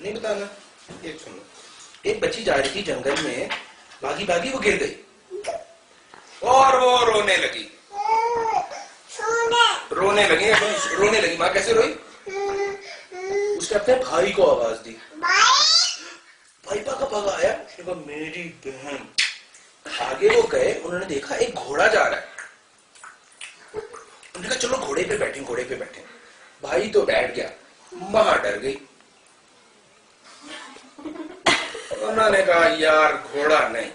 नहीं बताना। एक सुनो, एक बच्ची जा रही थी जंगल में, भागी भागी वो गिर गई और वो रोने लगी। रोने लगी, रोने लगी। माँ कैसे रोई? उसने अपने भाई को आवाज दी। भाई भागा भागा आया, उसने कहा मेरी बहन। आगे वो गए, उन्होंने देखा एक घोड़ा जा रहा है। उन्होंने कहा चलो घोड़े पे बैठे, घोड़े पे बैठे। भाई तो बैठ गया, माँ डर गई। उन्होंने कहा यार घोड़ा नहीं,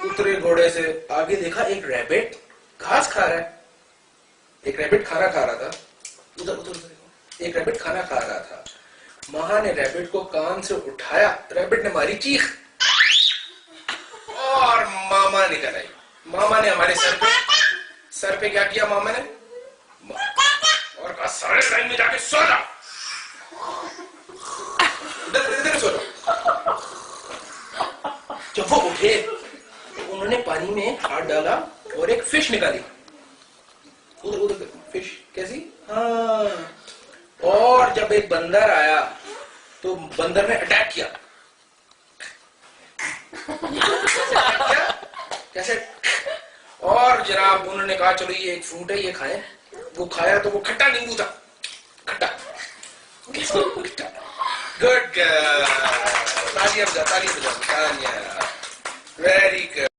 उतरे घोड़े से। आगे देखा एक रैबिट घास खा रहा है। एक रैबिट खाना खा रहा था। उधर उधर देखो, एक रैबिट खाना खा रहा था। माँ ने रैबिट को कान से उठाया, रैबिट ने मारी चीख और मामा निकल आई। मामा ने हमारे सर पे क्या किया? मामा ने और कहा सारे टाइम में जाके सो जा, इधर सो जा। जब वो उठे तो उन्होंने पानी में हाथ डाला और एक फिश निकाली। उधर उधर फिश कैसी? हाँ। और जब एक बंदर आया तो बंदर ने अटैक किया। कैसे? और जनाब उन्होंने कहा चलो ये एक फ्रूट है, ये खाएं। वो खाया तो वो खट्टा नींबू था, खट्टा। गुड गर्ल, तालियां बजा, तालियां बजा, तालियां। Very good.